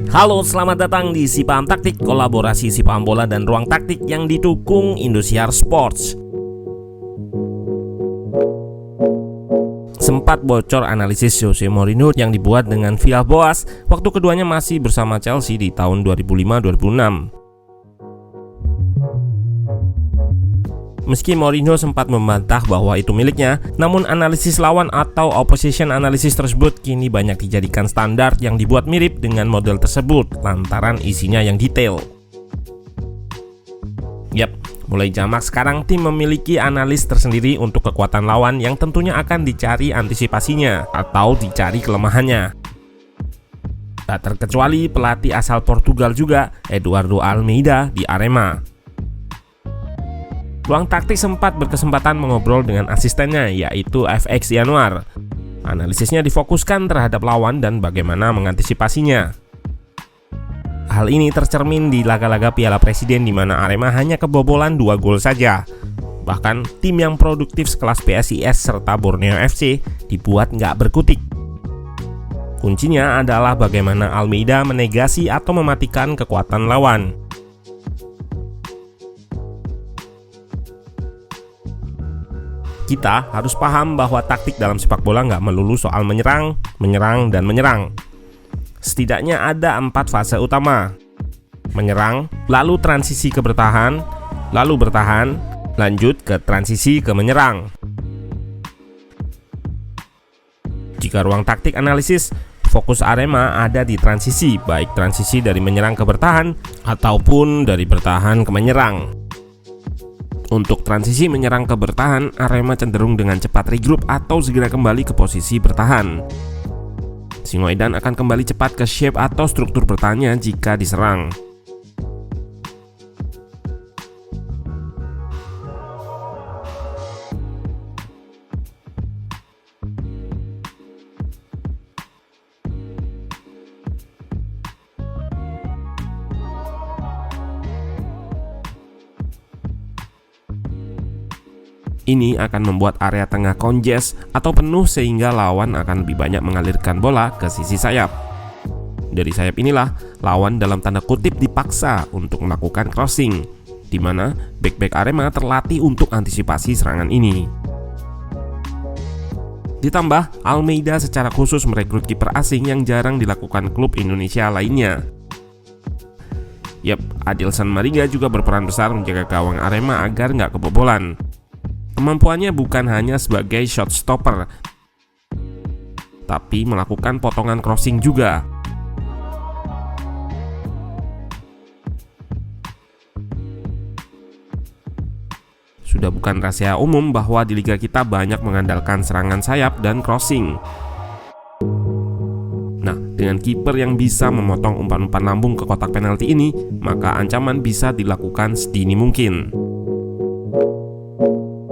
Halo, selamat datang di Si Paham Taktik, kolaborasi Si Paham Bola dan Ruang Taktik yang didukung Indosiar Sports. Sempat bocor analisis Jose Mourinho yang dibuat dengan Villas-Boas waktu keduanya masih bersama Chelsea di tahun 2005-2006. Meski Mourinho sempat membantah bahwa itu miliknya, namun analisis lawan atau opposition analysis tersebut kini banyak dijadikan standar yang dibuat mirip dengan model tersebut lantaran isinya yang detail. Yap, mulai jamak sekarang tim memiliki analis tersendiri untuk kekuatan lawan yang tentunya akan dicari antisipasinya atau dicari kelemahannya. Tak terkecuali pelatih asal Portugal juga, Eduardo Almeida di Arema. Ruang Taktik sempat berkesempatan mengobrol dengan asistennya, yaitu FX Yanuar. Analisisnya difokuskan terhadap lawan dan bagaimana mengantisipasinya. Hal ini tercermin di laga-laga Piala Presiden di mana Arema hanya kebobolan 2 gol saja. Bahkan tim yang produktif sekelas PSIS serta Borneo FC dibuat nggak berkutik. Kuncinya adalah bagaimana Almeida menegasi atau mematikan kekuatan lawan. Kita harus paham bahwa taktik dalam sepak bola nggak melulu soal menyerang, dan menyerang. Setidaknya ada 4 fase utama. Menyerang, lalu transisi ke bertahan, lalu bertahan, lanjut ke transisi ke menyerang. Jika ruang taktik analisis, fokus Arema ada di transisi, baik transisi dari menyerang ke bertahan, ataupun dari bertahan ke menyerang. Untuk transisi menyerang ke bertahan, Arema cenderung dengan cepat regroup atau segera kembali ke posisi bertahan. Singoedan akan kembali cepat ke shape atau struktur bertahannya jika diserang. Ini akan membuat area tengah konjes atau penuh sehingga lawan akan lebih banyak mengalirkan bola ke sisi sayap. Dari sayap inilah lawan dalam tanda kutip dipaksa untuk melakukan crossing, di mana bek-bek Arema terlatih untuk antisipasi serangan ini. Ditambah Almeida secara khusus merekrut kiper asing yang jarang dilakukan klub Indonesia lainnya. Yap, Adilson Mariga juga berperan besar menjaga gawang Arema agar nggak kebobolan. Kemampuannya bukan hanya sebagai shot stopper, tapi melakukan potongan crossing juga. Sudah bukan rahasia umum bahwa di liga kita banyak mengandalkan serangan sayap dan crossing. Nah, dengan kiper yang bisa memotong umpan-umpan lambung ke kotak penalti ini, maka ancaman bisa dilakukan sedini mungkin.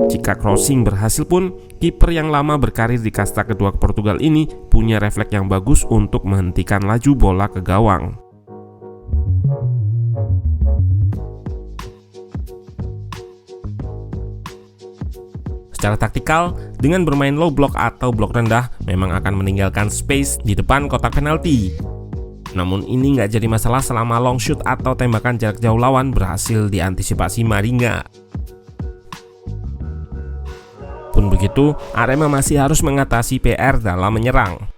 Jika crossing berhasil pun, kiper yang lama berkarir di kasta kedua Portugal ini punya refleks yang bagus untuk menghentikan laju bola ke gawang. Secara taktikal, dengan bermain low block atau blok rendah memang akan meninggalkan space di depan kotak penalti. Namun ini nggak jadi masalah selama long shoot atau tembakan jarak jauh lawan berhasil diantisipasi Maringa. Pun begitu, Arema masih harus mengatasi PR dalam menyerang.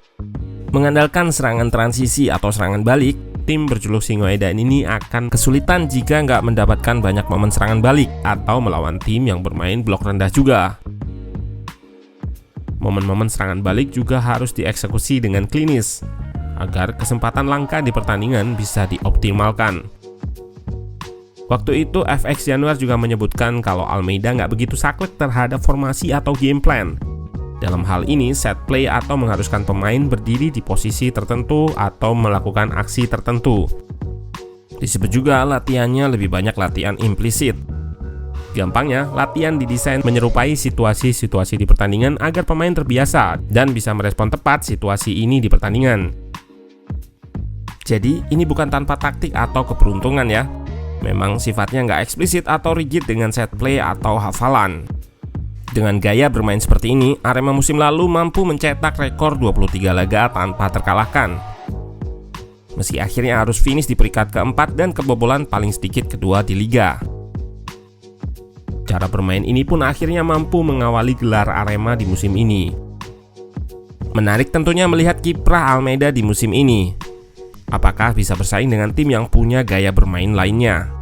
Mengandalkan serangan transisi atau serangan balik, tim berjuluk Singoedan ini akan kesulitan jika nggak mendapatkan banyak momen serangan balik atau melawan tim yang bermain blok rendah juga. Momen-momen serangan balik juga harus dieksekusi dengan klinis, agar kesempatan langka di pertandingan bisa dioptimalkan. Waktu itu FX Yanuar juga menyebutkan kalau Almeida nggak begitu saklek terhadap formasi atau game plan. Dalam hal ini set play atau mengharuskan pemain berdiri di posisi tertentu atau melakukan aksi tertentu. Disebut juga latihannya lebih banyak latihan implisit. Gampangnya, latihan didesain menyerupai situasi-situasi di pertandingan agar pemain terbiasa dan bisa merespon tepat situasi ini di pertandingan. Jadi ini bukan tanpa taktik atau keberuntungan ya. Memang sifatnya nggak eksplisit atau rigid dengan set play atau hafalan. Dengan gaya bermain seperti ini, Arema musim lalu mampu mencetak rekor 23 laga tanpa terkalahkan. meski akhirnya harus finish di peringkat keempat dan kebobolan paling sedikit kedua di liga. Cara bermain ini pun akhirnya mampu mengawali gelar Arema di musim ini. Menarik tentunya melihat kiprah Almeida di musim ini. Apakah bisa bersaing dengan tim yang punya gaya bermain lainnya?